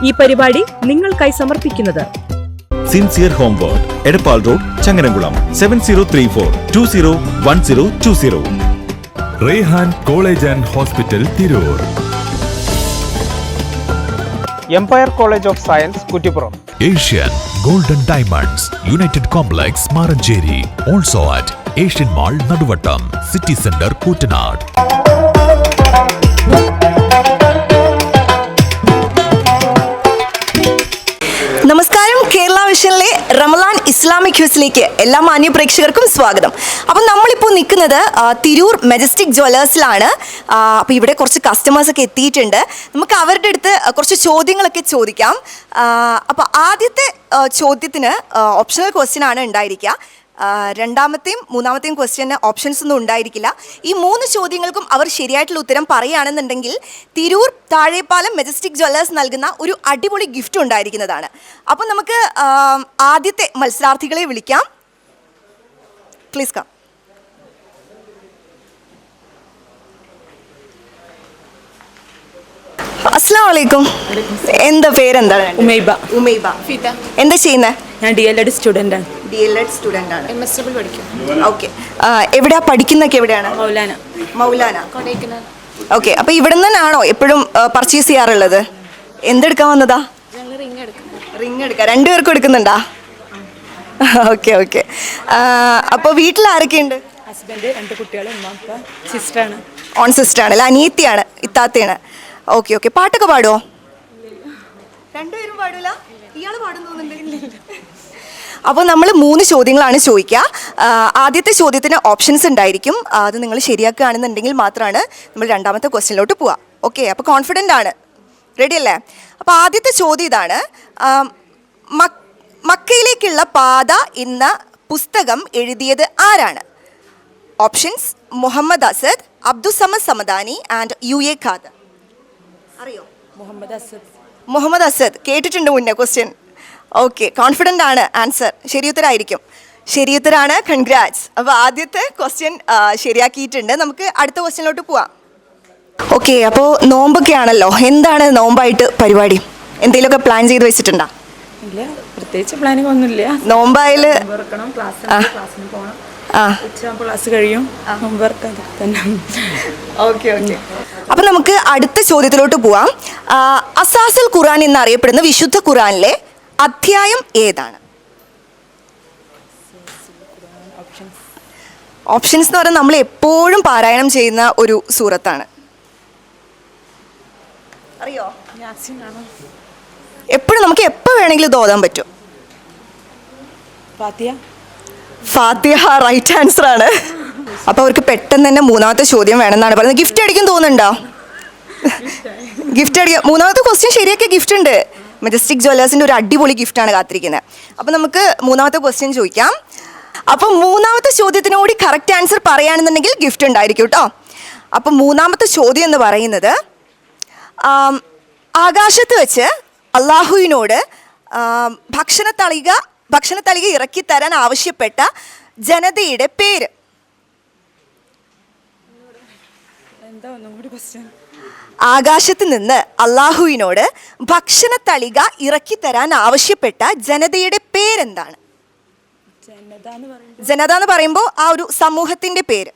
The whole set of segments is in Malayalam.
ഈ പരിപാടി നിങ്ങൾക്കായി സമർപ്പിക്കുന്നത് sincere home world, Edappal road, Changaramkulam 7034201020. Rehan college and hospital, Tirur. Empire college of science, Kuttippuram. Asian golden diamonds, united complex, Maranchery. Also at Asian mall, Naduvattom, city centre, Koottanad. നമസ്കാരം. കേരള വിഷനിലെ റമലാൻ ഇസ്ലാമിക് ക്യൂസിലേക്ക് എല്ലാ മാന്യ പ്രേക്ഷകർക്കും സ്വാഗതം. അപ്പം നമ്മളിപ്പോൾ നിൽക്കുന്നത് തിരൂർ മെജസ്റ്റിക് ജ്വല്ലേഴ്സിലാണ്. അപ്പോൾ ഇവിടെ കുറച്ച് കസ്റ്റമേഴ്സൊക്കെ എത്തിയിട്ടുണ്ട്. നമുക്ക് അവരുടെ അടുത്ത് കുറച്ച് ചോദ്യങ്ങളൊക്കെ ചോദിക്കാം. അപ്പോൾ ആദ്യത്തെ ചോദ്യത്തിന് ഓപ്ഷണൽ ക്വസ്റ്റ്യൻ ആണ് ഉണ്ടായിരിക്കുക. രണ്ടാമത്തെയും മൂന്നാമത്തെയും ക്വസ്റ്റ്യന് ഓപ്ഷൻസ് ഒന്നും ഉണ്ടായിരിക്കില്ല. ഈ 3 ചോദ്യങ്ങൾക്കും അവർ ശരിയായിട്ടുള്ള ഉത്തരം പറയുകയാണെന്നുണ്ടെങ്കിൽ തിരൂർ താഴെപ്പാലം മെജസ്റ്റിക് ജ്വല്ലേഴ്സ് നൽകുന്ന ഒരു അടിപൊളി ഗിഫ്റ്റ് ഉണ്ടായിരിക്കുന്നതാണ്. അപ്പം നമുക്ക് ആദ്യത്തെ മത്സരാർത്ഥികളെ വിളിക്കാം. Please come. അസ്സലാമു അലൈക്കും. എന്താ പേരെന്താണ്? ഉമൈബ. ഉമൈബ. എന്താ ചെയ്യുന്നത്? ഞാൻ DLED സ്റ്റുഡൻ്റ് ആണ്. DLED സ്റ്റുഡൻ്റ് ആണ്. MSW പഠിക്കും. ഓക്കെ. എവിടെയാ പഠിക്കുന്നൊക്കെ? എവിടെയാണ്? മൗലാന. ഓക്കെ. അപ്പോൾ ഇവിടെ നിന്നാണോ എപ്പോഴും പർച്ചേസ് ചെയ്യാറുള്ളത്? എന്തെടുക്കാൻ വന്നതാ? റിങ് എടുക്കാം. 2 പേർക്കും എടുക്കുന്നുണ്ടാ? Okay okay. അപ്പോൾ വീട്ടിൽ ആരൊക്കെയുണ്ട്? ഹസ്ബൻഡ്, 2 കുട്ടികൾ, ഉമ്മ, സിസ്റ്ററാണ്. ഓൺ സിസ്റ്ററാണ് അല്ലേ? അനിയത്തിയാണ്, ഇത്താത്തയാണ്. Okay okay. പാട്ടൊക്കെ പാടുമോ? 2 പേരും പാടില്ല. ഇയാൾ പാടുന്നുണ്ടെങ്കിൽ. അപ്പോൾ നമ്മൾ 3 ചോദ്യങ്ങളാണ് ചോദിക്കുക. ആദ്യത്തെ ചോദ്യത്തിന് ഓപ്ഷൻസ് ഉണ്ടായിരിക്കും. അത് നിങ്ങൾ ശരിയാക്കുകയാണെന്നുണ്ടെങ്കിൽ മാത്രമാണ് നമ്മൾ രണ്ടാമത്തെ ക്വസ്റ്റ്യനിലോട്ട് പോവുക. ഓക്കെ. അപ്പോൾ കോൺഫിഡൻ്റ് ആണ്? റെഡി അല്ലേ? അപ്പോൾ ആദ്യത്തെ ചോദ്യം ഇതാണ്. മക്കയിലേക്കുള്ള പാത എന്ന പുസ്തകം എഴുതിയത് ആരാണ്? Options: Muhammad Asad, Abdussamad Samadani and UA Khader. അറിയോ? മുഹമ്മദ് അസദ് കേട്ടിട്ടുണ്ട് മുന്നേ ക്വസ്റ്റ്യൻ. ഓക്കെ. കോൺഫിഡൻ്റ് ആണ് ആൻസർ? ശരിയുത്തരായിരിക്കും. ശരിയുത്തരാണ്. കൺഗ്രാറ്റ്സ്. അപ്പോൾ ആദ്യത്തെ ക്വസ്റ്റ്യൻ ശരിയാക്കിയിട്ടുണ്ട്. നമുക്ക് അടുത്ത ക്വസ്റ്റ്യനിലോട്ട് പോവാം. ഓക്കെ. അപ്പോൾ നോമ്പൊക്കെ ആണല്ലോ. എന്താണ് നോമ്പായിട്ട് പരിപാടി? എന്തെങ്കിലുമൊക്കെ പ്ലാൻ ചെയ്ത് വെച്ചിട്ടുണ്ടോ? ഇല്ല, പ്രത്യേകിച്ച് പ്ലാനിങ് ഒന്നുമില്ല. നോമ്പായാൽ ക്ലാസ്സിന് പോകണം. ഉച്ചയാകുമ്പോൾ ക്ലാസ് കഴിയും. തന്നെ. Okay okay. അപ്പം നമുക്ക് അടുത്ത ചോദ്യത്തിലോട്ട് പോവാം. അസാസുൽ ഖുർആൻ എന്നറിയപ്പെടുന്ന വിശുദ്ധ ഖുർആനിലെ അധ്യായം ഏതാണ്? ഓപ്ഷൻസ് എന്ന് പറഞ്ഞാൽ നമ്മൾ എപ്പോഴും പാരായണം ചെയ്യുന്ന ഒരു സൂറത്താണ്. അറിയോ? എപ്പോഴും നമുക്ക് എപ്പോൾ വേണമെങ്കിലും ഇത് ഓതാൻ പറ്റും. ഫാത്തിഹ റൈറ്റ് ആൻസർ ആണ്. അപ്പോൾ അവർക്ക് പെട്ടെന്ന് തന്നെ മൂന്നാമത്തെ ചോദ്യം വേണമെന്നാണ് പറയുന്നത്. ഗിഫ്റ്റ് അടിക്കാൻ തോന്നുന്നുണ്ടോ? ഗിഫ്റ്റ് അടിക്കാൻ. മൂന്നാമത്തെ ക്വസ്റ്റ്യൻ ശരിയൊക്കെ ഗിഫ്റ്റ് ഉണ്ട്. മെജസ്റ്റിക് ജ്വല്ലേഴ്സിൻ്റെ ഒരു അടിപൊളി ഗിഫ്റ്റാണ് കാത്തിരിക്കുന്നത്. അപ്പോൾ നമുക്ക് മൂന്നാമത്തെ ക്വസ്റ്റ്യൻ ചോദിക്കാം. അപ്പോൾ മൂന്നാമത്തെ ചോദ്യത്തിന് കൂടി കറക്റ്റ് ആൻസർ പറയുകയാണെന്നുണ്ടെങ്കിൽ ഗിഫ്റ്റ് ഉണ്ടായിരിക്കും കേട്ടോ. അപ്പോൾ മൂന്നാമത്തെ ചോദ്യം എന്ന് പറയുന്നത്, ആകാശത്ത് വെച്ച് അള്ളാഹുവിനോട് ഭക്ഷണത്തളിക ഇറക്കി തരാൻ ആവശ്യപ്പെട്ട ജനതയുടെ പേര്. ആകാശത്ത് നിന്ന് അള്ളാഹുവിനോട് ഭക്ഷണത്തളിക ഇറക്കി തരാൻ ആവശ്യപ്പെട്ട ജനതയുടെ പേരെന്താണ്? ജനത എന്ന് പറയുമ്പോൾ ആ ഒരു സമൂഹത്തിൻ്റെ പേര്.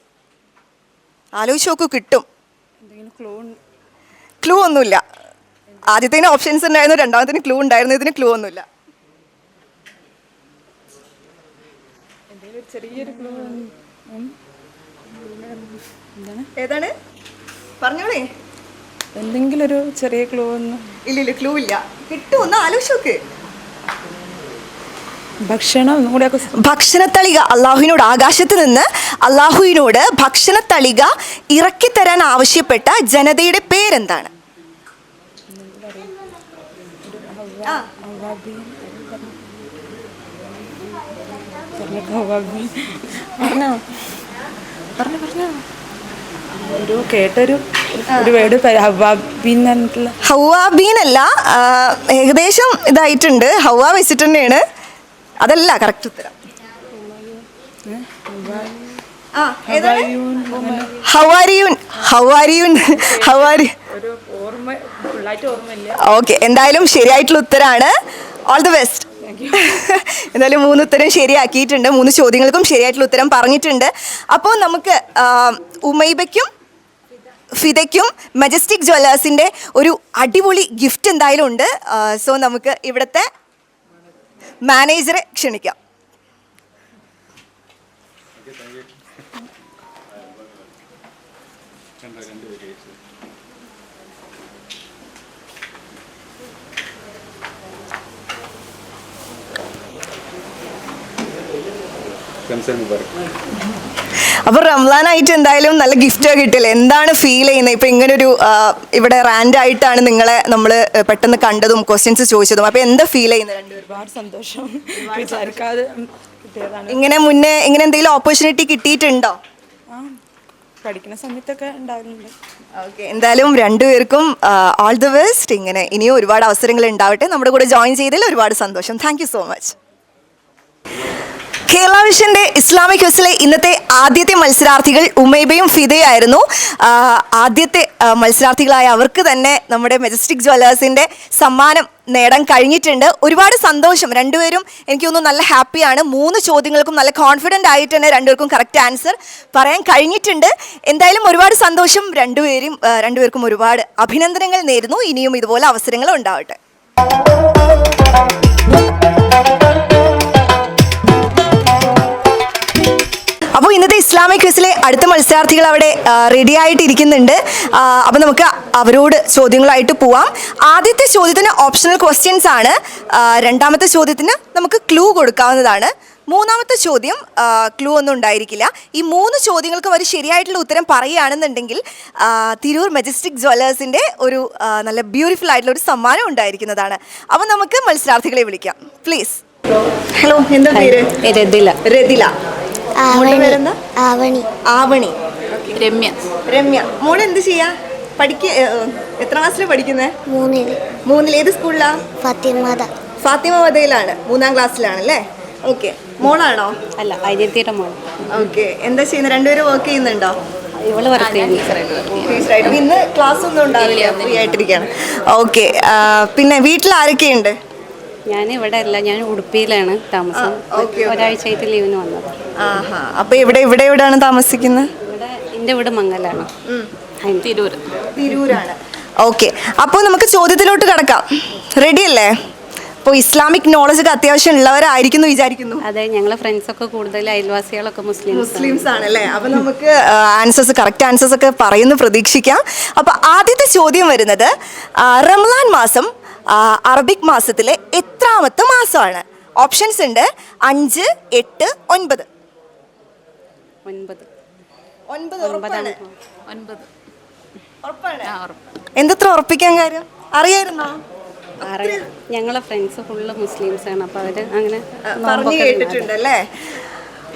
ആലോചിച്ച് നോക്കൂ, കിട്ടും. ക്ലൂ ഒന്നുമില്ല. ആദ്യത്തേന് ഓപ്ഷൻസ് ഉണ്ടായിരുന്നു, രണ്ടാമത്തേന് ക്ലൂ ഉണ്ടായിരുന്നു, ഇതിന് ക്ലൂ ഒന്നുമില്ല. ഏതാണ്? പറഞ്ഞോളേ. എന്തെങ്കിലും ഒരു ചെറിയ ക്ലൂ ഒന്നും ഇല്ല. ക്ലൂ ഇല്ല. കിട്ടും. ഒന്ന് ആലോചിച്ച് നോക്ക്. ഭക്ഷണത്തളിക അള്ളാഹുവിനോട്, ആകാശത്ത് നിന്ന് അള്ളാഹുവിനോട് ഭക്ഷണത്തളിക ഇറക്കി തരാൻ ആവശ്യപ്പെട്ട ജനതയുടെ പേരെന്താണ്? ഹവ്വാബീൻ അല്ല, ഏകദേശം ഇതായിട്ടുണ്ട്. ഹവ്വ വെച്ചിട്ട് തന്നെയാണ്. അതല്ല കറക്റ്റ് ഉത്തരം. ഫുള്ളായിട്ട് ഓർമ്മയില്ല. ഓക്കെ, എന്തായാലും ശരിയായിട്ടുള്ള ഉത്തരാണ്. All the best. എന്തായാലും 3 ഉത്തരം ശരിയാക്കിയിട്ടുണ്ട്. 3 ചോദ്യങ്ങൾക്കും ശരിയായിട്ടുള്ള ഉത്തരം പറഞ്ഞിട്ടുണ്ട്. അപ്പോൾ നമുക്ക് ഉമൈബയ്ക്കും ഫിദയ്ക്കും മജസ്റ്റിക് ജ്വല്ലേഴ്സിൻ്റെ ഒരു അടിപൊളി ഗിഫ്റ്റ് എന്തായാലും ഉണ്ട്. സോ നമുക്ക് ഇവിടുത്തെ മാനേജറെ ക്ഷണിക്കാം. അപ്പൊ റംസാനായിട്ട് എന്തായാലും നല്ല ഗിഫ്റ്റ് കിട്ടില്ലേ? എന്താണ് ഫീൽ ചെയ്യുന്നത് ഇപ്പൊ ഇങ്ങനൊരു ഇവിടെ റാൻഡ് ആയിട്ടാണ് നിങ്ങളെ നമ്മൾ പെട്ടെന്ന് കണ്ടതും ക്വസ്റ്റ്യൻസ് ചോദിച്ചതും? അപ്പൊ എന്താ ഫീൽ ചെയ്യുന്നത്? ഒരുപാട് സന്തോഷം. വിചാരിക്കാതെ കിട്ടിയതാണ്. മുന്നേ ഇങ്ങനെ എന്തെങ്കിലും ഓപ്പർച്യൂണിറ്റി കിട്ടിയിട്ടുണ്ടോ? പഠിക്കുന്ന സമയത്തൊക്കെ ഉണ്ടാവുന്നുണ്ട്. ഓക്കെ, എന്തായാലും രണ്ടുപേർക്കും ഓൾ ദി ബെസ്റ്റ്. ഇങ്ങനെ ഇനിയും ഒരുപാട് അവസരങ്ങൾ ഉണ്ടാവട്ടെ. നമ്മുടെ കൂടെ ജോയിൻ ചെയ്തതിൽ ഒരുപാട് സന്തോഷം. Thank you so much. Kerala വിഷന്റെ ഇസ്ലാമിക് ക്വിസിലെ ഇന്നത്തെ ആദ്യത്തെ മത്സരാർത്ഥികൾ ഉമൈബയും ഫിദയായിരുന്നു. ആദ്യത്തെ മത്സരാർത്ഥികളായ അവർക്ക് തന്നെ നമ്മുടെ മജസ്റ്റിക് ജ്വല്ലേഴ്സിൻ്റെ സമ്മാനം നേടാൻ കഴിഞ്ഞിട്ടുണ്ട്. ഒരുപാട് സന്തോഷം. രണ്ടുപേരും എനിക്ക് തോന്നുന്നു നല്ല ഹാപ്പിയാണ്. 3 ചോദ്യങ്ങൾക്കും നല്ല കോൺഫിഡൻ്റ് ആയിട്ട് തന്നെ രണ്ടുപേർക്കും കറക്റ്റ് ആൻസർ പറയാൻ കഴിഞ്ഞിട്ടുണ്ട്. എന്തായാലും ഒരുപാട് സന്തോഷം. രണ്ടുപേർക്കും ഒരുപാട് അഭിനന്ദനങ്ങൾ നേരുന്നു. ഇനിയും ഇതുപോലെ അവസരങ്ങൾ ഉണ്ടാവട്ടെ. അപ്പോൾ ഇന്നത്തെ ഇസ്ലാമിക് ക്വിസിലെ അടുത്ത മത്സരാർത്ഥികൾ അവിടെ റെഡി ആയിട്ടിരിക്കുന്നുണ്ട്. അപ്പോൾ നമുക്ക് അവരോട് ചോദ്യങ്ങളായിട്ട് പോവാം. ആദ്യത്തെ ചോദ്യത്തിന് ഓപ്ഷണൽ ക്വസ്റ്റ്യൻസ് ആണ്. രണ്ടാമത്തെ ചോദ്യത്തിന് നമുക്ക് ക്ലൂ കൊടുക്കാവുന്നതാണ്. മൂന്നാമത്തെ ചോദ്യം ക്ലൂ ഒന്നും ഉണ്ടായിരിക്കില്ല. ഈ 3 ചോദ്യങ്ങൾക്ക് അവർ ശരിയായിട്ടുള്ള ഉത്തരം പറയുകയാണെന്നുണ്ടെങ്കിൽ തിരൂർ മജസ്റ്റിക് ജ്വല്ലേഴ്സിൻ്റെ ഒരു നല്ല ബ്യൂട്ടിഫുൾ ആയിട്ടുള്ള ഒരു സമ്മാനം ഉണ്ടായിരിക്കുന്നതാണ്. അപ്പോൾ നമുക്ക് മത്സരാർത്ഥികളെ വിളിക്കാം, പ്ലീസ്. ഹലോ, എന്താ പേര്? രതില. ആവണി. രമ്യ. മോള് എന്ത് ചെയ്യാ? എത്ര ക്ലാസ്സിലാണ് പഠിക്കുന്നത്? 3. ഏത് സ്കൂളിലാ? ഫാത്തിമ മദയിലാണ്. 3ാം ക്ലാസ്സിലാണ് അല്ലേ? ഓക്കെ. മോളാണോ? അല്ല, അനിയത്തിയുടെ മോൾ. ഓക്കെ. എന്താ ചെയ്യുന്നത്? രണ്ടുപേരും വർക്ക് ചെയ്യുന്നുണ്ടോ? ഇവള് വർക്ക് ചെയ്യുന്നു. ഇന്ന് ക്ലാസ് ഒന്നും ഉണ്ടാവില്ല, ഫ്രീ ആയിട്ടിരിക്കുകയാണ്. ഓക്കെ. പിന്നെ വീട്ടിൽ ആരൊക്കെയുണ്ട്? ഞാൻ ഇവിടെ അല്ല, ഞാൻ ഉടുപ്പിയിലാണ് താമസം. ഒരാഴ്ചയായിട്ട് ലീവിന് വന്നത്. അപ്പൊ എവിടെയാണ് താമസിക്കുന്നത്? ഇവിടെ എൻ്റെ വീട് മംഗലാണ്. തിരൂരാണ്. ഓക്കെ, അപ്പോൾ നമുക്ക് ചോദ്യത്തിലോട്ട് കിടക്കാം. റെഡി അല്ലേ? അപ്പോൾ ഇസ്ലാമിക് നോളജ് ഒക്കെ അത്യാവശ്യം ഉള്ളവരായിരിക്കുന്നു വിചാരിക്കുന്നു. അതെ, ഞങ്ങളെ ഫ്രണ്ട്സ് ഒക്കെ കൂടുതൽ അയൽവാസികളൊക്കെ മുസ്ലിംസ് ആണല്ലേ? അപ്പൊ നമുക്ക് കറക്റ്റ് ആൻസേഴ്സ് ഒക്കെ പറയുന്നു പ്രതീക്ഷിക്കാം. അപ്പൊ ആദ്യത്തെ ചോദ്യം വരുന്നത്, റമളാൻ മാസം അറബിക് മാസത്തിലെ എത്രാമത്തെ മാസമാണ്? ഓപ്ഷൻസ് ഉണ്ട്. 5, 8, 9. 9. എന്തത്ര ഉറപ്പിക്കാൻ കാര്യം? അറിയായിരുന്നോ? ഞങ്ങളെ ഫ്രണ്ട്സ് ഫുള്ള് മുസ്ലിംസ് ആണ്. അപ്പൊ അവര് അങ്ങനെ പറഞ്ഞു കേട്ടിട്ടുണ്ടല്ലേ?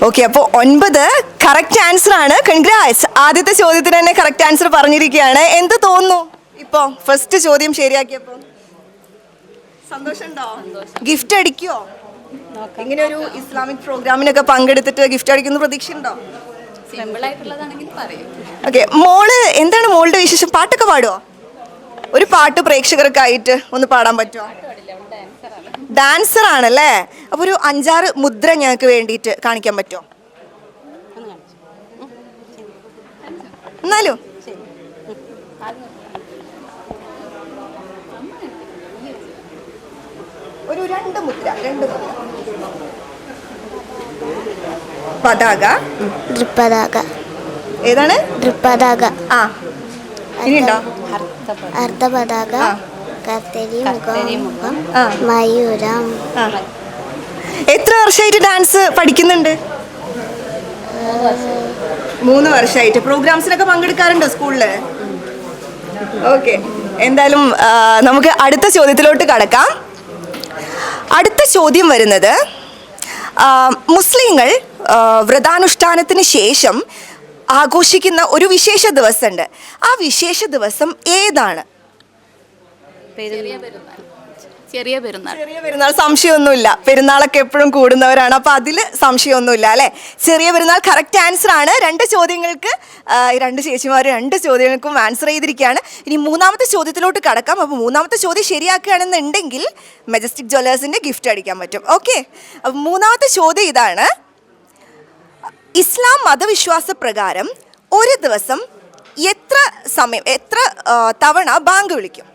ഓക്കെ, അപ്പോൾ 9 കറക്റ്റ് ആൻസർ ആണ്. കൺഗ്രാറ്റ്സ്. ആദ്യത്തെ ചോദ്യത്തിന് തന്നെ കറക്റ്റ് ആൻസർ പറഞ്ഞിരിക്കുകയാണ്. എന്ത് തോന്നുന്നു ഇപ്പൊ ഫസ്റ്റ് ചോദ്യം ശരിയാക്കിയപ്പോ? സന്തോഷമുണ്ടോ? ഗിഫ്റ്റ് അടിക്കുവോ? ഇങ്ങനെ ഒരു ഇസ്ലാമിക് പ്രോഗ്രാമിനൊക്കെ പങ്കെടുത്തിട്ട് ഗിഫ്റ്റ് അടിക്കുന്ന പ്രതീക്ഷയുണ്ടോ? ഓക്കെ. എന്താണ് മോളുടെ വിശേഷം? പാട്ടൊക്കെ പാടുവോ? ഒരു പാട്ട് പ്രേക്ഷകർക്കായിട്ട് ഒന്ന് പാടാൻ പറ്റുമോ? ഡാൻസർ ആണല്ലേ? അപ്പോൾ ഒരു 5-6 മുദ്ര ഞങ്ങൾക്ക് വേണ്ടിയിട്ട് കാണിക്കാൻ പറ്റുമോ? എന്നാലും ഒരു 2 മുദ്ര. പതാക. ഏതാണ്? ഇനിയുണ്ടോ? അർദ്ധപതാക, കർത്തരി മുഖം, മയൂരം. എത്ര വർഷമായിട്ട് ഡാൻസ് പഠിക്കുന്നുണ്ട്? 3 വർഷമായിട്ട്. പ്രോഗ്രാംസിനൊക്കെ പങ്കെടുക്കാറുണ്ടോ സ്കൂളില്? ഓക്കെ. എന്തായാലും നമുക്ക് അടുത്ത ചോദ്യത്തിലോട്ട് കടക്കാം. അടുത്ത ചോദ്യം വരുന്നത്, മുസ്ലിങ്ങൾ വ്രതാനുഷ്ഠാനത്തിന് ശേഷം ആഘോഷിക്കുന്ന ഒരു വിശേഷ ദിവസമുണ്ട്. ആ വിശേഷ ദിവസം ഏതാണ്? ചെറിയ പെരുന്നാൾ. ചെറിയ പെരുന്നാൾ സംശയമൊന്നുമില്ല. പെരുന്നാളൊക്കെ എപ്പോഴും കൂടുന്നവരാണ്, അപ്പൊ അതില് സംശയമൊന്നുമില്ല അല്ലെ. ചെറിയ പെരുന്നാൾ കറക്റ്റ് ആൻസർ ആണ്. 2 ചോദ്യങ്ങൾക്ക് 2 ചേച്ചിമാർ 2 ചോദ്യങ്ങൾക്കും ആൻസർ ചെയ്തിരിക്കുകയാണ്. ഇനി 3ാമത്തെ ചോദ്യത്തിലോട്ട് കടക്കാം. അപ്പോൾ 3ാമത്തെ ചോദ്യം ശരിയാക്കുകയാണെന്നുണ്ടെങ്കിൽ മെജസ്റ്റിക് ജ്വല്ലേഴ്സിന്റെ ഗിഫ്റ്റ് അടിക്കാൻ പറ്റും. ഓക്കെ, അപ്പോൾ 3ാമത്തെ ചോദ്യം ഇതാണ്: ഇസ്ലാം മതവിശ്വാസ പ്രകാരം ഒരു ദിവസം എത്ര തവണ ബാങ്ക് വിളിക്കും?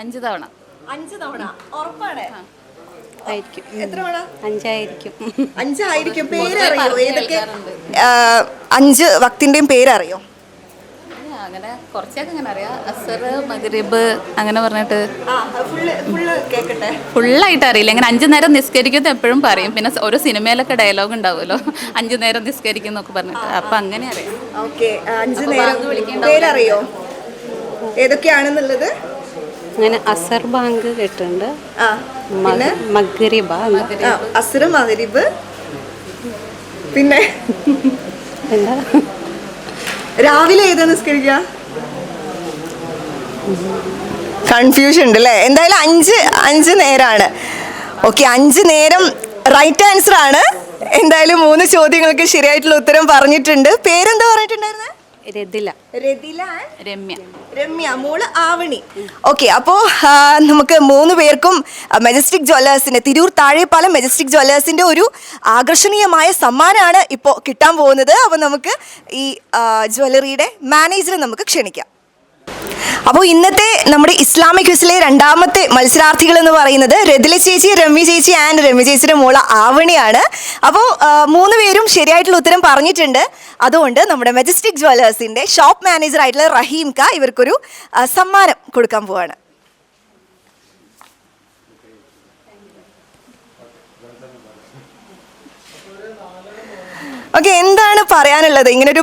5 തവണ. 5 തവണ ഉറപ്പാണ്? ആയിരിക്കും. എത്ര തവണ? 5 ആയിരിക്കും. 5 ആയിരിക്കും. പേരറിയോ? ഏതൊക്കെ 5 വക്തിന്റെയും പേരറിയോ? അങ്ങനെ കുറച്ചൊക്കെ അങ്ങനെ അറിയാം. അസർ, മഗ്രിബ് അങ്ങനെ പറഞ്ഞിട്ട് ഫുള്ളായിട്ട് അറിയില്ല. ഇങ്ങനെ 5 നേരം നിസ്കരിക്കുന്നത് എപ്പോഴും പറയും. പിന്നെ ഓരോ സിനിമയിലൊക്കെ ഡയലോഗ് ഉണ്ടാവുമല്ലോ, 5 നേരം നിസ്കരിക്കും എന്നൊക്കെ പറഞ്ഞിട്ട്. അപ്പൊ അങ്ങനെ അറിയാം. ഓക്കെ, 5 നേരം പേരറിയോ ഏതൊക്കെയാണെന്നുള്ളത്? അങ്ങനെ അസർ ബാങ്ക് കേട്ടിട്ടുണ്ട്, മഗ്രിബ, അസർ, മഗ്രിബ്, പിന്നെ എന്താ രാവിലെ ഏതാ നിസ്കരിക്കുക? കൺഫ്യൂഷൻ ഉണ്ട് അല്ലേ? എന്തായാലും 5 നേരമാണ്. ഓക്കെ, 5 നേരം റൈറ്റ് ആൻസർ ആണ്. എന്തായാലും 3 ചോദ്യങ്ങൾക്ക് ശരിയായിട്ടുള്ള ഉത്തരം പറഞ്ഞിട്ടുണ്ട്. പേരെന്താ പറഞ്ഞിട്ടുണ്ടായിരുന്നത്? രതില. രതില, രമ്യ. രമ്യ, മോള് ആവണി. ഓക്കെ, അപ്പോൾ നമുക്ക് 3 പേർക്കും മെജസ്റ്റിക് ജ്വല്ലേഴ്സിന്റെ, തിരൂർ താഴെപ്പാലം മെജസ്റ്റിക് ജ്വല്ലേഴ്സിന്റെ ഒരു ആകർഷണീയമായ സമ്മാനമാണ് ഇപ്പോൾ കിട്ടാൻ പോകുന്നത്. അപ്പോൾ നമുക്ക് ഈ ജ്വല്ലറിയുടെ മാനേജറെ നമുക്ക് ക്ഷണിക്കാം. അപ്പോൾ ഇന്നത്തെ നമ്മുടെ ഇസ്ലാമിക് ക്വിസിലെ 2ാമത്തെ മത്സരാർത്ഥികൾ എന്ന് പറയുന്നത് രതില ചേച്ചി, രമ്യ ചേച്ചി ആൻഡ് രമ്യ ചേച്ചിയുടെ മോള് ആവണിയാണ്. അപ്പോൾ 3 പേരും ശരിയായിട്ടുള്ള ഉത്തരം പറഞ്ഞിട്ടുണ്ട്. അതുകൊണ്ട് നമ്മുടെ മെജസ്റ്റിക് ജ്വല്ലേഴ്സിന്റെ ഷോപ്പ് മാനേജർ ആയിട്ടുള്ള റഹീം ക ഇവർക്കൊരു സമ്മാനം കൊടുക്കാൻ പോവാണ്. ഓക്കെ, എന്താണ് പറയാനുള്ളത്? ഇങ്ങനൊരു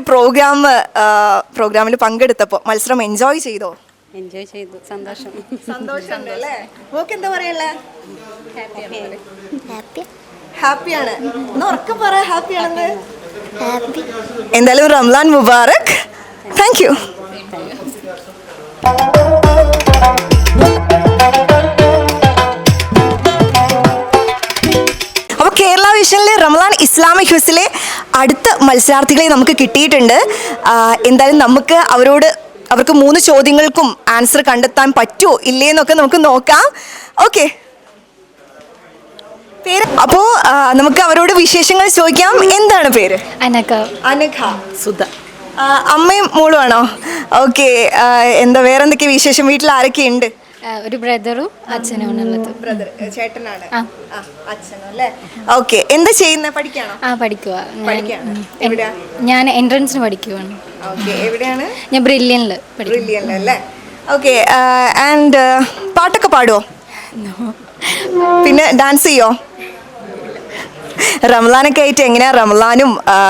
പ്രോഗ്രാമിൽ പങ്കെടുത്തപ്പോൾ മത്സരം എൻജോയ് ചെയ്തോ? എൻജോയ് ചെയ്തു. സന്തോഷം. സന്തോഷമുണ്ട് അല്ലേ? മോക്ക് എന്താ പറയല്ലേ? ഹാപ്പി ഹാപ്പിയാണ്. ഒന്ന് ഉറക്കെ പറ ഹാപ്പിയാണെന്ന്. ഹാപ്പി. എന്തായാലും റംലാൻ മുബാറക്. Thank you. അപ്പോൾ കേരള വിഷനിലെ റമലാൻ ഇസ്ലാമിക് ക്വിസിലെ അടുത്ത മത്സരാർത്ഥികളെ നമുക്ക് കിട്ടിയിട്ടുണ്ട്. എന്തായാലും നമുക്ക് അവർക്ക് 3 ചോദ്യങ്ങൾക്കും ആൻസർ കണ്ടെത്താൻ പറ്റുമോ ഇല്ലേ എന്നൊക്കെ നമുക്ക് നോക്കാം. ഓക്കെ, പേര് അപ്പോൾ നമുക്ക് അവരോട് വിശേഷങ്ങൾ ചോദിക്കാം. എന്താണ് പേര്? അനക. അനഘ. സുധ. അമ്മയും മോളും ആണോ? ഓക്കെ, എന്താ വേറെന്തൊക്കെ വിശേഷം? വീട്ടിൽ ആരൊക്കെ ഉണ്ട്? ഒരു ബ്രദറും അച്ഛനും ഉള്ളത്. ബ്രദർ, ചേട്ടനാണ്. അച്ഛനും അല്ലേ? ഓക്കെ, എന്താ ചെയ്യുന്നത്? പഠിക്കാണോ? പഠിക്കുക. എവിടെയാ? ഞാൻ എൻട്രൻസിന് പഠിക്കുവാണ്. ഓക്കെ, എവിടെയാണ്? ഞാൻ ബ്രില്യനിൽ. ബ്രില്യനിൽ അല്ലേ? ഓക്കെ, ആൻഡ് പാട്ടൊക്കെ പാടുമോ? പിന്നെ ഡാൻസ് ചെയ്യോ? റംലാനൊക്കെ ആയിട്ട് എങ്ങനെയാ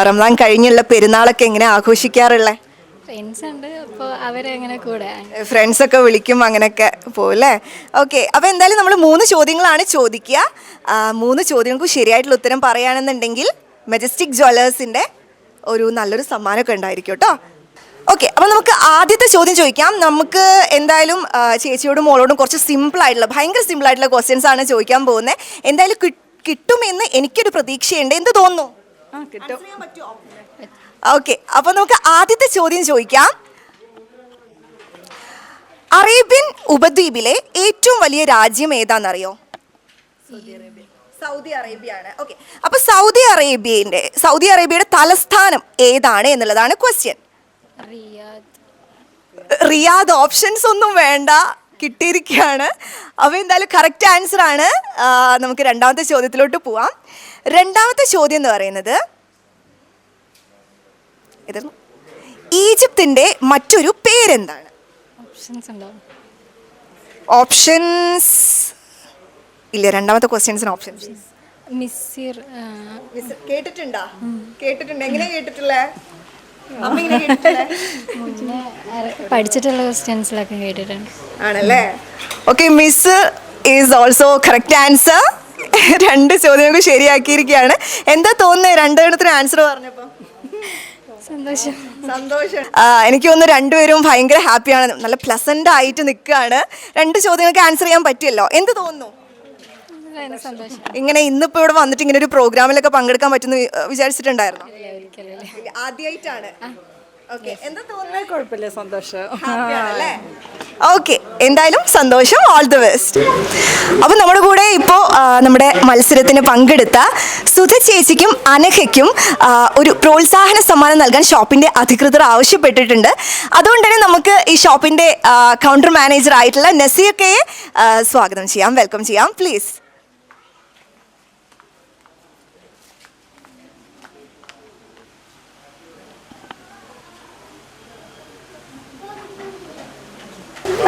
റംലാൻ കഴിഞ്ഞുള്ള പെരുന്നാളൊക്കെ എങ്ങനെയാ ആഘോഷിക്കാറുള്ളത്? ഫ്രണ്ട്സ് ഉണ്ട്, അപ്പോൾ അവരെങ്ങനെ കൂടെ ഫ്രണ്ട്സൊക്കെ വിളിക്കും, അങ്ങനെയൊക്കെ പോകല്ലേ? ഓക്കെ, അപ്പോൾ എന്തായാലും നമ്മൾ 3 ചോദ്യങ്ങളാണ് ചോദിക്കുക. 3 ചോദ്യങ്ങൾക്കും ശരിയായിട്ടുള്ള ഉത്തരം പറയുകയാണെന്നുണ്ടെങ്കിൽ മെജസ്റ്റിക് ജ്വല്ലേഴ്സിൻ്റെ ഒരു നല്ലൊരു സമ്മാനമൊക്കെ ഉണ്ടായിരിക്കും കേട്ടോ. ഓക്കെ, അപ്പോൾ നമുക്ക് ആദ്യത്തെ ചോദ്യം ചോദിക്കാം. നമുക്ക് എന്തായാലും ചേച്ചിയോടും മോളോടും കുറച്ച് ഭയങ്കര സിമ്പിളായിട്ടുള്ള ക്വസ്റ്റ്യൻസ് ആണ് ചോദിക്കാൻ പോകുന്നത്. എന്തായാലും കിട്ടുമെന്ന് എനിക്കൊരു പ്രതീക്ഷയുണ്ട്. എന്ത് തോന്നുന്നു? കിട്ടും. ഓക്കെ, അപ്പോൾ നമുക്ക് ആദ്യത്തെ ചോദ്യം ചോദിക്കാം. അറേബ്യൻ ഉപദ്വീപിലെ ഏറ്റവും വലിയ രാജ്യം ഏതാണെന്നറിയോ? സൗദി അറേബ്യ ആണ്. ഓക്കെ, അപ്പോൾ സൗദി അറേബ്യയുടെ തലസ്ഥാനം ഏതാണ് എന്നുള്ളതാണ് ക്വസ്റ്റ്യൻ. റിയാദ്. ഓപ്ഷൻസ് ഒന്നും വേണ്ട, കിട്ടിയിരിക്കുകയാണ്. അപ്പോൾ എന്തായാലും കറക്റ്റ് ആൻസർ ആണ്. നമുക്ക് 2ാമത്തെ ചോദ്യത്തിലോട്ട് പോവാം. 2ാമത്തെ ചോദ്യം എന്ന് പറയുന്നത് ഈജിപ്തിന്റെ മറ്റൊരു പേരെന്താണ്? ഓപ്ഷൻസ് ഇല്ല. 2ാമത്തെ ക്വസ്റ്റ്യൻസിന് ഓപ്ഷൻസ്. മിസ്സിർ. കേട്ടിട്ടുണ്ട്. എങ്ങനെ കേട്ടിട്ടില്ലേ? പഠിച്ചിട്ടുള്ള ക്വസ്റ്റ്യൻസിലൊക്കെ കേട്ടിട്ടുണ്ട്. ആണല്ലേ? Okay, miss is also correct answer. 2 ചോദ്യങ്ങൾക്ക് ശരിയാക്കിയിരിക്കുകയാണ്. എന്താ തോന്നുന്നത് 2 എണ്ണത്തിന് ആൻസർ പറഞ്ഞപ്പോൾ? സന്തോഷം. സന്തോഷം. എനിക്ക് തോന്നുന്നു രണ്ടുപേരും ഭയങ്കര ഹാപ്പിയാണ്, നല്ല പ്ലസന്റ് ആയിട്ട് നിൽക്കുകയാണ്. രണ്ട് ചോദ്യങ്ങൾക്ക് ആൻസർ ചെയ്യാൻ പറ്റിയല്ലോ. എന്ത് തോന്നുന്നു? സന്തോഷം. ഇങ്ങനെ ഇന്നിപ്പോ ഇവിടെ വന്നിട്ട് ഇങ്ങനെ ഒരു പ്രോഗ്രാമിലൊക്കെ പങ്കെടുക്കാൻ പറ്റുന്ന വിചാരിച്ചിട്ടുണ്ടായിരുന്നോ? ആദ്യമായിട്ടാണ്. എന്താ തോന്നുന്നത്? കുഴപ്പമില്ല, സന്തോഷം. ഓക്കെ, എന്തായാലും സന്തോഷം. All the best. അപ്പോൾ നമ്മുടെ കൂടെ ഇപ്പോൾ നമ്മുടെ മത്സരത്തിന് പങ്കെടുത്ത സുധ ചേച്ചിക്കും അനഘയ്ക്കും ഒരു പ്രോത്സാഹന സമ്മാനം നൽകാൻ ഷോപ്പിന്റെ അധികൃതർ ആവശ്യപ്പെട്ടിട്ടുണ്ട്. അതുകൊണ്ട് തന്നെ നമുക്ക് ഈ ഷോപ്പിന്റെ കൗണ്ടർ മാനേജർ ആയിട്ടുള്ള നസീർക്കയെ സ്വാഗതം ചെയ്യാം, വെൽക്കം ചെയ്യാം, പ്ലീസ്.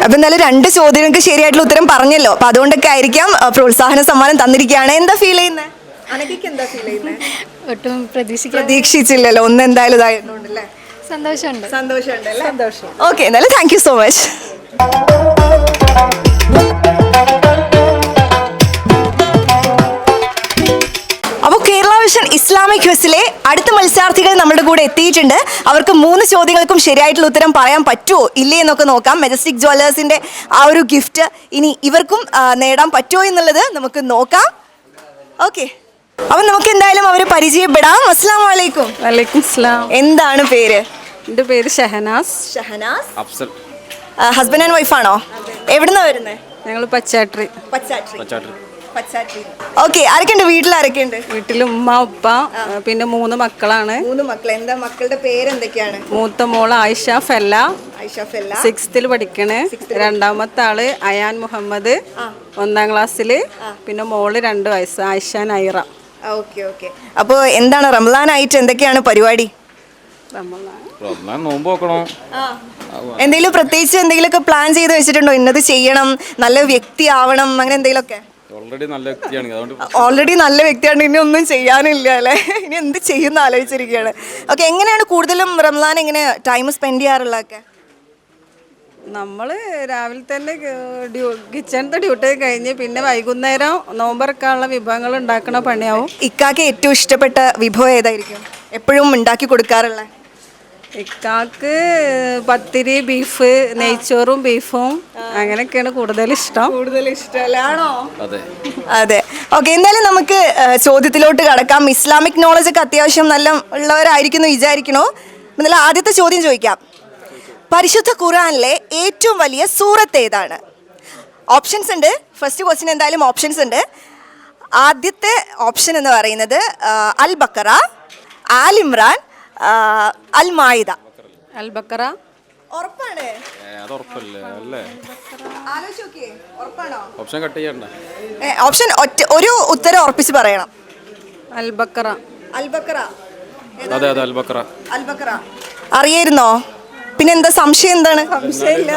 അപ്പൊ എന്നാലും രണ്ട് ചോദ്യങ്ങൾക്ക് ശരിയായിട്ടുള്ള ഉത്തരം പറഞ്ഞല്ലോ, അപ്പൊ അതുകൊണ്ടൊക്കെ ആയിരിക്കാം പ്രോത്സാഹന സമ്മാനം തന്നിരിക്കുകയാണ്. എന്താ ഫീൽ ചെയ്യുന്നത്? അനഘയ്ക്ക് എന്താ ഫീൽ ചെയ്യുന്നത്? ഒട്ടും പ്രതീക്ഷിച്ചില്ലല്ലോ, ഒന്ന് എന്തായാലും ഇതായിരുന്നുണ്ടല്ലേ. സന്തോഷമുണ്ട്. സന്തോഷമുണ്ട്. സന്തോഷം. ഓക്കെ, എന്നാലും താങ്ക് യു സോ മച്ച്. അപ്പോൾ കേരള വിഷൻ ഇസ്ലാമിക് ക്വിസിലെ അടുത്ത മത്സരാർത്ഥികൾ നമ്മുടെ കൂടെ എത്തിയിട്ടുണ്ട്. അവർക്ക് 3 ചോദ്യങ്ങൾക്കും ശരിയായിട്ടുള്ള ഉത്തരം പറയാൻ പറ്റുമോ ഇല്ലേ എന്നൊക്കെ നോക്കാം. മെജസ്റ്റിക് ജ്വല്ലേഴ്സിന്റെ ആ ഒരു ഗിഫ്റ്റ് ഇനി ഇവർക്കും നേടാൻ പറ്റുമോ എന്നുള്ളത് നമുക്ക് നോക്കാം. ഓക്കെ, അപ്പം നമുക്ക് എന്തായാലും അവരെ പരിചയപ്പെടാം. അസ്സലാമു അലൈക്കും. വലൈക്കും സ്ലാം. എന്താണ് പേര്? എൻ്റെ പേര് ഷഹനാസ്. ഷഹനാസ്. അഫ്സൽ. ഹസ്ബൻഡ് ആൻഡ് വൈഫാണോ? എവിടുന്നാ വരുന്നത്? ഞങ്ങൾ പച്ചാട്രി. പച്ചാട്രി. ഓക്കെ, ആരൊക്കെയുണ്ട് വീട്ടിൽ? ആരൊക്കെയുണ്ട് വീട്ടിൽ? ഉമ്മ, ഉപ്പ, പിന്നെ 3 മക്കളാണ്. 3 മക്കൾ. എന്താ മക്കളുടെ പേര് എന്തൊക്കെയാണ്? മൂത്ത മോള് ആയിഷ ഫെല്ല, 6th പഠിക്കണ്. രണ്ടാമത്തെ ആള് അയാൻ മുഹമ്മദ്, 1ാം ക്ലാസ്സില്. പിന്നെ മോള് 2 വയസ്സ്, ആയിഷ നൈറ. Okay okay. അപ്പോൾ എന്താണ് റമളാനായിട്ട് എന്തൊക്കെയാണ് പരിപാടി? നോമ്പ് നോക്കണോ? എന്തെങ്കിലും പ്രത്യേകിച്ച് എന്തെങ്കിലുമൊക്കെ പ്ലാൻ ചെയ്ത് വെച്ചിട്ടുണ്ടോ? ഇന്നത് ചെയ്യണം, നല്ല വ്യക്തി ആവണം, അങ്ങനെ എന്തെങ്കിലുമൊക്കെ? ഓൾറെഡി നല്ല വ്യക്തിയാണ്, ഇനി ഒന്നും ചെയ്യാനില്ല അല്ലേ? ഇനി എന്ത് ചെയ്യുന്ന ആലോചിച്ചിരിക്കുകയാണ്. ഓക്കെ, എങ്ങനെയാണ് കൂടുതലും റംസാൻ എങ്ങനെ ടൈം സ്പെൻഡ് ചെയ്യാറുള്ളതൊക്കെ? നമ്മൾ രാവിലെ തന്നെ കിച്ചണത്തെ ഡ്യൂട്ടി കഴിഞ്ഞ് പിന്നെ വൈകുന്നേരം നോമ്പറക്കാനുള്ള വിഭവങ്ങൾ ഉണ്ടാക്കണ പണിയാവും. ഇക്കാക്ക് ഏറ്റവും ഇഷ്ടപ്പെട്ട വിഭവം ഏതായിരിക്കും എപ്പോഴും ഉണ്ടാക്കി കൊടുക്കാറുള്ള? ഇക്കാക്ക് പത്തിരി, ബീഫ്, നെയ്ച്ചോറും ബീഫും അങ്ങനെയൊക്കെയാണ് കൂടുതൽ ഇഷ്ടം. ഇഷ്ടമല്ലാണോ? അതെ. ഓക്കെ, എന്തായാലും നമുക്ക് ചോദ്യത്തിലോട്ട് കടക്കാം. ഇസ്ലാമിക് നോളജ് ഒക്കെ അത്യാവശ്യം നല്ല ഉള്ളവരായിരിക്കുന്നു വിചാരിക്കണോ? എന്നാലും ആദ്യത്തെ ചോദ്യം ചോദിക്കാം. പരിശുദ്ധ ഖുർആനിലെ ഏറ്റവും വലിയ സൂറത്ത് ഏതാണ്? ഓപ്ഷൻസ് ഉണ്ട്. ഫസ്റ്റ് ക്വസ്റ്റ്യൻ എന്തായാലും ഓപ്ഷൻസ് ഉണ്ട്. ആദ്യത്തെ ഓപ്ഷൻ എന്ന് പറയുന്നത് അൽ ബക്കറ, ആൽ ഇമ്രാൻ, അൽ മായിദ. അൽ ബക്കറ. ഉറപ്പാണ്? ഓപ്ഷൻ ഒരു ഉത്തരം ഉറപ്പിച്ച് പറയണം. അൽ ബക്കറ. അൽ ബക്കറ. അൽ ബക്കറ. അറിയായിരുന്നോ? പിന്നെ എന്താ സംശയം? എന്താണ്? സംശയമില്ല,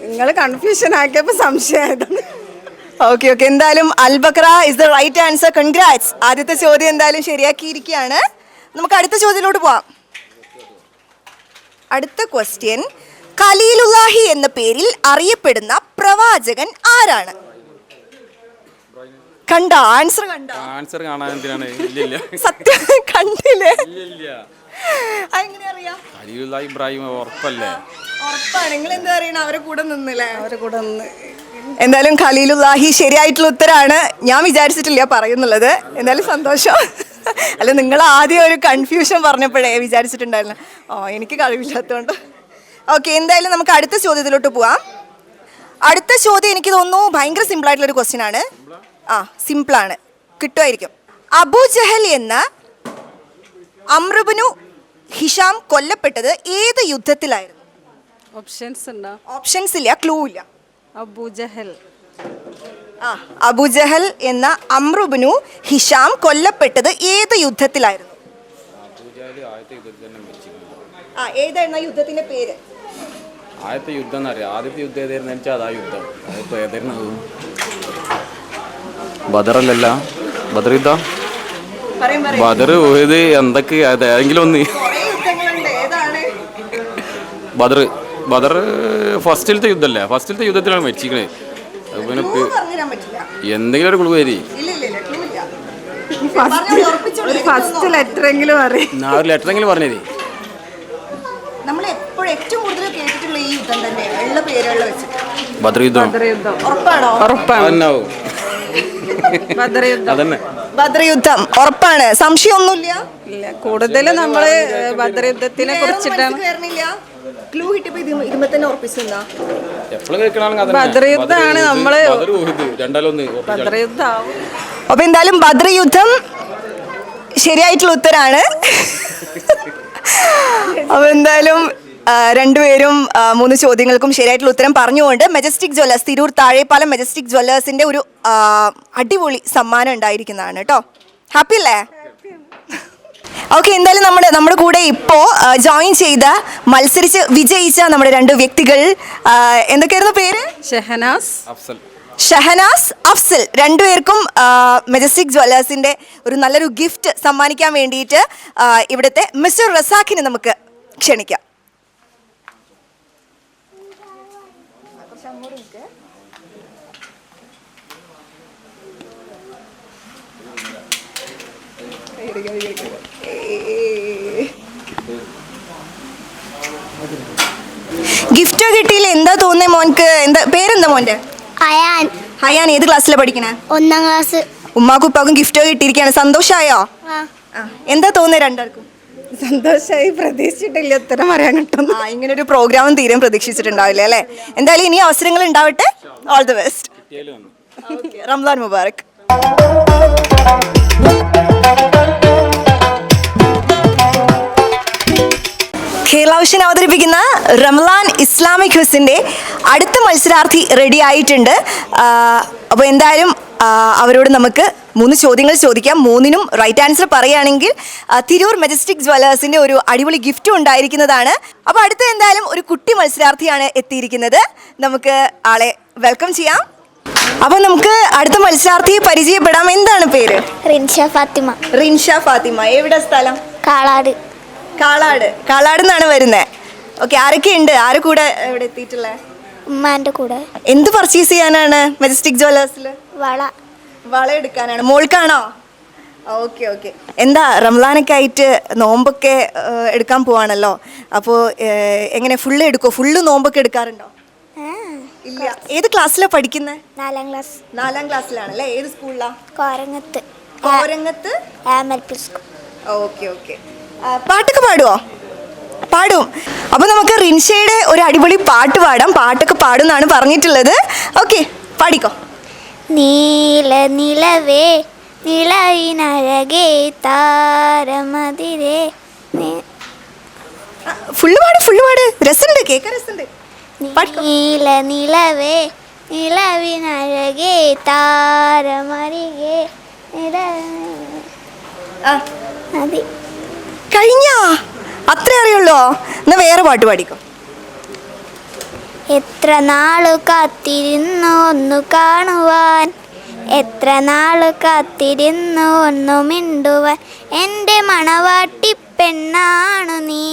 നിങ്ങൾ കൺഫ്യൂഷൻ ആക്കിയപ്പോൾ സംശയമായതാണ്. ഓക്കെ ഓക്കെ, എന്തായാലും Al Baqarah is the right answer. Congrats. ആദ്യത്തെ ചോദ്യം എന്തായാലും ശരിയാക്കിയിരിക്കുകയാണ്. നമുക്ക് അടുത്ത ചോദ്യത്തിലോട്ട് പോവാം. അടുത്ത ക്വസ്റ്റ്യൻ, ഖലീലുല്ലാഹി എന്ന പേരിൽ അറിയപ്പെടുന്ന പ്രവാചകൻ ആരാണ്? കണ്ട ആൻസർ കണ്ട? ആൻസർ കാണാൻ എന്തിനാണ്? സത്യം കണ്ടില്ലേ? എങ്ങനെ അറിയാം? ഇബ്രാഹിം ഉറപ്പല്ലേ? ഉറപ്പാണ്. നിങ്ങൾ എന്താ അറിയണം? അവരെ കൂടെ നിന്നില്ലേ? അവരെ കൂടെ നിന്ന്. എന്തായാലും ഖലീലുല്ലാഹി ശരിയായിട്ടുള്ള ഉത്തരാണ്. ഞാൻ വിചാരിച്ചിട്ടില്ല പറയുന്നുള്ളത്. എന്തായാലും സന്തോഷം. അല്ല, നിങ്ങൾ ആദ്യം ഒരു കൺഫ്യൂഷൻ പറഞ്ഞപ്പോഴേ വിചാരിച്ചിട്ടുണ്ടായിരുന്നു എനിക്ക് കഴിവില്ലാത്തതുകൊണ്ട്. ഓക്കെ, എന്തായാലും നമുക്ക് അടുത്ത ചോദ്യത്തിലോട്ട് പോവാം. അടുത്ത ചോദ്യം എനിക്ക് തോന്നുന്നു ഭയങ്കര സിമ്പിളായിട്ടുള്ളൊരു ക്വസ്റ്റ്യൻ ആണ്. സിമ്പിളാണ്, കിട്ടുമായിരിക്കും. അബൂ ജഹൽ എന്ന അമ്രുബ്നു ഹിഷാം കൊല്ലപ്പെട്ടത് ഏത് യുദ്ധത്തിലായിരുന്നു? ഓപ്ഷൻസ് ഉണ്ടോ? ഓപ്ഷൻസ് ഇല്ല, ക്ലൂ ഇല്ല. അബൂജഹൽ. അബൂജഹൽ എന്ന അമ്രുബ്നു ഹിഷാം കൊല്ലപ്പെട്ടത് ഏത് യുദ്ധത്തിലായിരുന്നു? ഏതായിരുന്നു യുദ്ധത്തിന്റെ പേര്? ആദ്യത്തെ യുദ്ധം എന്നറിയാം. ആദ്യത്തെ യുദ്ധം ഏതായിരുന്നു വെച്ചാൽ അതാ യുദ്ധം. അതിപ്പോൾ ഏതായിരുന്നു? ബദറല്ല, ബദർ യുദ്ധം. ബദർ പോയത് എന്തൊക്കെ ഏതെങ്കിലും ഒന്ന്. ബദർ ഫസ്റ്റിലത്തെ യുദ്ധമല്ലേ? ഫസ്റ്റിലത്തെ യുദ്ധത്തിലാണ് മരിച്ചിരിക്കണേ. പിന്നെ എന്തെങ്കിലും ഒരു ക്ലൂ വരി. ഫസ്റ്റ് ലെറ്ററെങ്കിലും അറിയാം. ഒരു ലെറ്ററെങ്കിലും പറഞ്ഞേ. നമ്മൾ ഏറ്റവും കൂടുതൽ കേട്ടിട്ടുള്ള ഈ യുദ്ധം തന്നെ ഉള്ള പേരുകൾ വെച്ചിട്ട് ബദർ യുദ്ധം ഉറപ്പാണോ? ഉറപ്പാണ് അതെന്നാവും. ബദർ യുദ്ധം. അതന്നെ. ബദർ യുദ്ധം ഉറപ്പാണ്, സംശയമൊന്നുമില്ല. ഇല്ല, കൂടുതൽ നമ്മള് ബദർ യുദ്ധത്തിനെ കുറിച്ചിട്ടാണ്. ക്ലൂ കിട്ടിയപ്പോ ഇതുമ്പോ തന്നെ ഉറപ്പിച്ചെന്താ? എപ്പോഴും കേൾക്കണ ബദർ യുദ്ധമാണ് നമ്മള്. രണ്ടാലൊന്ന് ബദർ യുദ്ധാവും. അപ്പൊ എന്തായാലും ബദർ യുദ്ധം ശരിയായിട്ടുള്ള ഉത്തരാണ്. അപ്പൊ എന്തായാലും രണ്ടുപേരും 3 ചോദ്യങ്ങൾക്കും ശരിയായിട്ടുള്ള ഉത്തരം പറഞ്ഞുകൊണ്ട് Majestic Jewellers, Tirur Thazhepalam Majestic ജ്വല്ലേഴ്സിന്റെ ഒരു അടിപൊളി സമ്മാനം ഉണ്ടായിരിക്കുന്നതാണ് കേട്ടോ. ഹാപ്പി അല്ലേ? ഓക്കെ, എന്തായാലും നമ്മുടെ കൂടെ ഇപ്പോൾ ജോയിൻ ചെയ്ത മത്സരിച്ച് വിജയിച്ച നമ്മുടെ 2 വ്യക്തികൾ, എന്തൊക്കെയായിരുന്നു പേര്? ഷെഹനാസ്, അഫ്സൽ. ഷഹനാസ്, അഫ്സൽ, രണ്ടുപേർക്കും മെജസ്റ്റിക് ജ്വല്ലേഴ്സിന്റെ ഒരു നല്ലൊരു ഗിഫ്റ്റ് സമ്മാനിക്കാൻ വേണ്ടിയിട്ട് ഇവിടുത്തെ മിസ്റ്റർ റസാഖിനെ നമുക്ക് ക്ഷണിക്കാം. ഗിഫ്റ്റ് കിട്ടിയില്ല, എന്താ തോന്നുന്നേ മോൻക്ക്? എന്താ പേരെന്താ മോന്റെ? അയാൻ ഹയാൻ. ഏത് ക്ലാസ്സിലാണ് പഠിക്കണേ? 1ാം ക്ലാസ്. ഉമ്മാക്കും ഉപ്പാക്കും ഗിഫ്റ്റ് കിട്ടിയിരിക്കുകയാണ്. സന്തോഷായോ? എന്താ തോന്നുന്നത് രണ്ടാൾക്കും? സന്തോഷമായി. പ്രതീക്ഷിച്ചിട്ടില്ല ഉത്തരം പറയാൻ കിട്ടും. ഇങ്ങനെ ഒരു പ്രോഗ്രാമും തീരെ പ്രതീക്ഷിച്ചിട്ടുണ്ടാവില്ല അല്ലേ? എന്തായാലും ഇനി അവസരങ്ങൾ ഉണ്ടാവട്ടെ. All the best. Ramzan Mubarak. Kerala vision അവതരിപ്പിക്കുന്ന റമലാൻ ഇസ്ലാമിക് ക്വിസിന്റെ അടുത്ത മത്സരാർത്ഥി റെഡി ആയിട്ടുണ്ട്. അപ്പോൾ എന്തായാലും അവരോട് നമുക്ക് 3 ചോദ്യങ്ങൾ ചോദിക്കാം. 3നും റൈറ്റ് ആൻസർ പറയുകയാണെങ്കിൽ തിരൂർ മെജസ്റ്റിക് ജ്വല്ലേഴ്സിന്റെ ഒരു അടിപൊളി ഗിഫ്റ്റും ഉണ്ടായിരിക്കുന്നതാണ്. അപ്പോൾ അടുത്ത എന്തായാലും ഒരു കുട്ടി മത്സരാർത്ഥിയാണ് എത്തിയിരിക്കുന്നത്. നമുക്ക് ആളെ വെൽക്കം ചെയ്യാം. അപ്പോൾ നമുക്ക് അടുത്ത മത്സരാർത്ഥിയെ പരിചയപ്പെടാം. എന്താണ് പേര്? റിൻഷ ഫാത്തിമ. റിൻഷ ഫാത്തിമ. എവിടെ സ്ഥലം? കാളാട്. കാളാട് നിന്നാണ് വരുന്നത്. ഓക്കെ, ആരൊക്കെ ഉണ്ട്? ആരെ കൂടെ ഇവിടെ എത്തിയിട്ടുള്ളത്? ഉമ്മാന്റെ കൂടെ. എന്ത് പർച്ചേസ് ചെയ്യാനാണ് മെജസ്റ്റിക് ജ്വല്ലേഴ്സിൽ? വള എടുക്കാനാണ്. മോൾക്കാണോ? Okay okay. എന്താ റംലാനൊക്കെ ആയിട്ട് നോമ്പൊക്കെ എടുക്കാൻ പോവാണല്ലോ. അപ്പോൾ എങ്ങനെ ഫുള്ള് എടുക്കോ? ഫുള്ള് നോമ്പൊക്കെ എടുക്കാറുണ്ടോ? ഇല്ല. ഏത് ക്ലാസ്സിലാണ് പഠിക്കുന്നത്? 4ാം ക്ലാസ്. 4ാം ക്ലാസ്സിലാണല്ലേ? ഏത് സ്കൂളിലാണ്? കോരങ്ങത്ത്. Okay okay. പാട്ടൊക്കെ പാടുവോ? പാടും. അപ്പൊ നമുക്ക് റിൻഷയുടെ ഒരു അടിപൊളി പാട്ട് പാടാം. പാട്ടൊക്കെ പാടുന്നാണ് പറഞ്ഞിട്ടുള്ളത്. ഓക്കെ, പാടിക്കോ. നീല നിലവേ നിലവിനഴകേ താരമതിരേ. ഫുള്ള് പാട്. രസമുണ്ട്, കേൾക്കാൻ രസമുണ്ട്. നീല നിലവേ നിലവിനഴകേ താരമരികേ. മതി. കഴിഞ്ഞ അത്രേ അറിയുള്ളൂ. എന്നാ വേറെ പാട്ട് പാടിക്കോ. എത്ര നാളു കാത്തിരുന്നു ഒന്നു കാണുവാൻ, എത്ര നാളു കാത്തിരുന്നു ഒന്നു മിണ്ടുവാൻ. എൻ്റെ മണവാട്ടി പെണ്ണാണു നീ,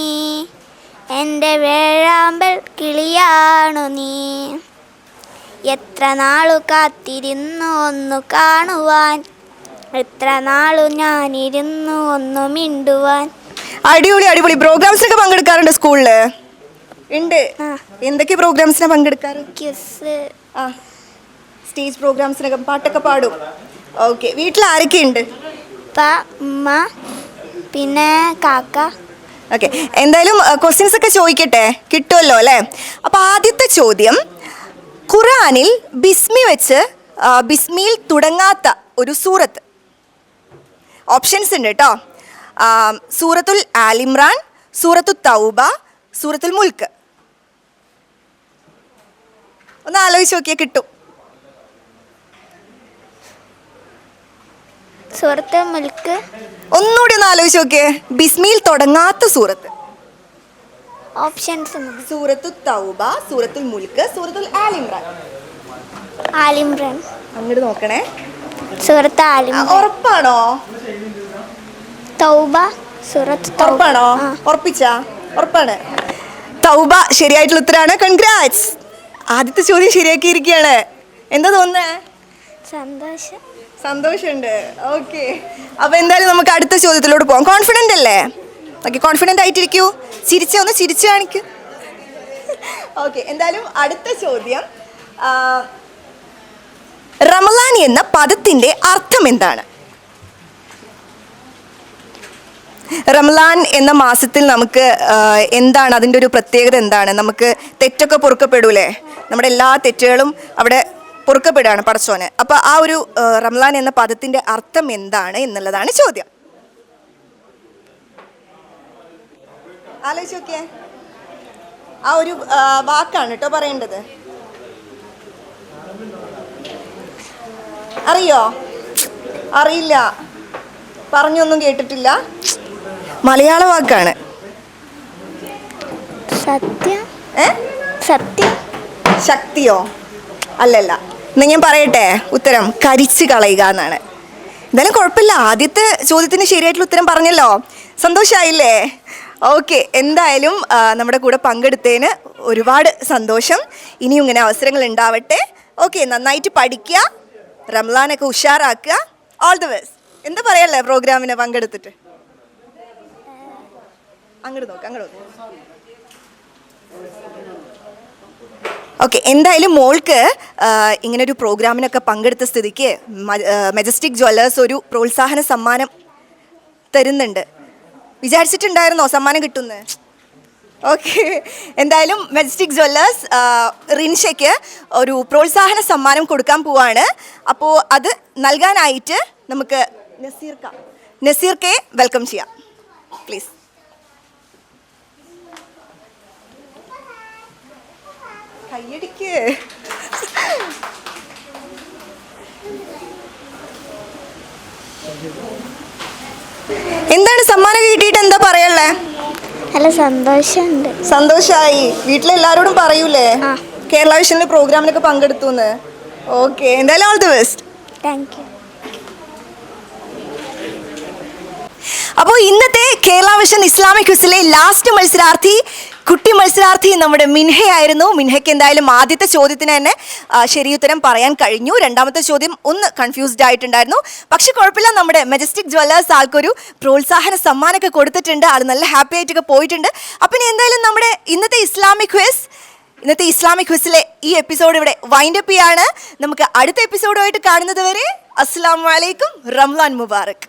എൻ്റെ വേഴാമ്പൽ കിളിയാണു നീ. എത്ര നാളു കാത്തിരുന്നു ഒന്നു കാണുവാൻ, എത്ര നാളു ഞാനിരുന്നു ഒന്നു മിണ്ടുവാൻ. അടിപൊളി. പ്രോഗ്രാംസിനൊക്കെ പങ്കെടുക്കാറുണ്ട് സ്കൂളില്? ഉണ്ട്. എന്തൊക്കെ പ്രോഗ്രാംസിനാണ് പങ്കെടുക്കാറ്? ക്വിസ്. സ്റ്റേജ് പ്രോഗ്രാംസിനൊക്കെ പാട്ടൊക്കെ പാടും. ഓക്കെ. വീട്ടിൽ ആരൊക്കെ ഉണ്ട്? ഉമ്മ, പിന്നെ കാക്ക. ഓക്കെ, എന്തായാലും ക്വസ്റ്റ്യൻസ് ഒക്കെ ചോദിക്കട്ടെ, കിട്ടുമല്ലോ അല്ലേ? അപ്പോൾ ആദ്യത്തെ ചോദ്യം, ഖുർആനിൽ ബിസ്മി വെച്ച് ബിസ്മിയിൽ തുടങ്ങാത്ത ഒരു സൂറത്ത്. ഓപ്ഷൻസ് ഉണ്ട് കേട്ടോ. സൂറത്തുൽ ആലിമ്രാൻ, സൂറത്തുൽ തൗബ, സൂറത്തുൽ മുൽക്ക്. ഒന്ന് ആലോചിച്ച് നോക്കിയാൽ കിട്ടും. സൂറത്ത് മുൽക്ക്. ഒന്നുകൂടി ഒന്ന് ആലോചിച്ച് നോക്കിയേ. ബിസ്മിയിൽ തുടങ്ങാത്ത സൂറത്ത്. ഓപ്ഷൻസ്: സൂറത്തുൽ തൗബ, സൂറത്തുൽ മുൽക്ക്, സൂറത്തുൽ ആലിമ്രാൻ. ആലിമ്രാൻ. അങ്ങോട്ട് നോക്കണേ. സൂറത്ത് ആലിമ്രാൻ. ഉറപ്പാണോ? തൗബ. സൂറത്ത് ഉറപ്പാണോ? ഉറപ്പിച്ചാ? ഉറപ്പാണ്. തൗബ ശരിയായിട്ടുള്ള ഉത്തരാണ്. കൺഗ്രാറ്റ്സ്. ആദ്യത്തെ ചോദ്യം ശരിയാക്കിയിരിക്കുകയാണ്. എന്താ തോന്നുന്നേ? സന്തോഷമുണ്ട്. ഓക്കെ, അപ്പോൾ എന്തായാലും നമുക്ക് അടുത്ത ചോദ്യത്തിലോട്ട് പോകാം. കോൺഫിഡൻ്റ് അല്ലേ? ഓക്കെ, കോൺഫിഡൻ്റ് ആയിട്ടിരിക്കൂ. ഒന്ന് ചിരിച്ചു കാണിക്കൂ. ഓക്കെ, എന്തായാലും അടുത്ത ചോദ്യം. റമലാൻ എന്ന പദത്തിന്റെ അർത്ഥം എന്താണ്? റമലാൻ എന്ന മാസത്തിൽ നമുക്ക് എന്താണ് അതിൻ്റെ ഒരു പ്രത്യേകത എന്താണ്? നമുക്ക് തെറ്റൊക്കെ പൊറുക്കപ്പെടൂലേ? നമ്മുടെ എല്ലാ തെറ്റുകളും അവിടെ പൊറുക്കപ്പെടുകയാണ് പടച്ചോന്. അപ്പോൾ ആ ഒരു റമലാൻ എന്ന പദത്തിന്റെ അർത്ഥം എന്താണ് എന്നുള്ളതാണ് ചോദ്യം. ആലോചിച്ച് നോക്കിയേ, ആ ഒരു വാക്കാണ് കേട്ടോ പറയേണ്ടത്. അറിയോ? അറിയില്ല, പറഞ്ഞൊന്നും കേട്ടിട്ടില്ല. മലയാള വാക്കാണ്. സത്യം. സത്യം. ശക്തിയോ? അല്ലല്ല. എന്നാ ഞാൻ പറയട്ടെ ഉത്തരം, കരിച്ചു കളയുക എന്നാണ്. എന്തായാലും കുഴപ്പമില്ല, ആദ്യത്തെ ചോദ്യത്തിന് ശരിയായിട്ടുള്ള ഉത്തരം പറഞ്ഞല്ലോ, സന്തോഷമായില്ലേ? ഓക്കെ, എന്തായാലും നമ്മുടെ കൂടെ പങ്കെടുത്തതിന് ഒരുപാട് സന്തോഷം. ഇനിയും ഇങ്ങനെ അവസരങ്ങൾ ഉണ്ടാവട്ടെ. ഓക്കെ, നന്നായിട്ട് പഠിക്കുക, റംലാനൊക്കെ ഉഷാറാക്കുക. All the best. എന്താ പറയല്ലേ പ്രോഗ്രാമിന് പങ്കെടുത്തിട്ട്? അങ്ങോട്ട് നോക്ക്. ഓക്കെ, എന്തായാലും മോൾക്ക് ഇങ്ങനൊരു പ്രോഗ്രാമിനൊക്കെ പങ്കെടുത്ത സ്ഥിതിക്ക് മെജസ്റ്റിക് ജ്വല്ലേഴ്സ് ഒരു പ്രോത്സാഹന സമ്മാനം തരുന്നുണ്ട്. വിചാരിച്ചിട്ടുണ്ടായിരുന്നോ സമ്മാനം കിട്ടുമെന്ന്? ഓക്കെ, എന്തായാലും മെജസ്റ്റിക് ജ്വല്ലേഴ്സ് റിൻഷയ്ക്ക് ഒരു പ്രോത്സാഹന സമ്മാനം കൊടുക്കാൻ പോവാണ്. അപ്പോൾ അത് നൽകാനായിട്ട് നമുക്ക് നസീർക്കെ വെൽക്കം ചെയ്യാം, പ്ലീസ്. കയ്യടിക്ക്. എന്താണ് സമ്മാനം കിട്ടിയിട്ട് എന്താ പറയല്ലേ? നല്ല സന്തോഷമുണ്ട്. സന്തോഷായി. വീട്ടിലെല്ലാരോടും പറയൂലേ കേരള വിഷനിലെ പ്രോഗ്രാമിനൊക്കെ പങ്കെടുത്തു എന്ന്? ഓക്കെ, എന്തായാലും all the best. Thank you. അപ്പോൾ ഇന്നത്തെ കേരള വിഷൻ ഇസ്ലാമിക് ക്വിസിലെ ലാസ്റ്റ് കുട്ടി മത്സരാർത്ഥി നമ്മുടെ മിൻഹയായിരുന്നു. മിൻഹയ്ക്ക് എന്തായാലും ആദ്യത്തെ ചോദ്യത്തിന് തന്നെ ശരിയുത്തരം പറയാൻ കഴിഞ്ഞു. രണ്ടാമത്തെ ചോദ്യം ഒന്ന് കൺഫ്യൂസ്ഡ് ആയിട്ടുണ്ടായിരുന്നു. പക്ഷെ കുഴപ്പമില്ല, നമ്മുടെ മെജസ്റ്റിക് ജ്വല്ലേഴ്സ് ആൾക്കൊരു പ്രോത്സാഹന സമ്മാനമൊക്കെ കൊടുത്തിട്ടുണ്ട്. ആൾ നല്ല ഹാപ്പി ആയിട്ടൊക്കെ പോയിട്ടുണ്ട്. അപ്പം ഇനി എന്തായാലും നമ്മുടെ ഇന്നത്തെ ഇസ്ലാമിക് ക്വിസിലെ ഈ എപ്പിസോഡ് ഇവിടെ വൈൻഡ് അപ്പ് ചെയ്യാണ്. നമുക്ക് അടുത്ത എപ്പിസോഡുമായിട്ട് കാണുന്നത് വരെ അസ്സലാമു അലൈക്കും. റംലാൻ മുബാറക്.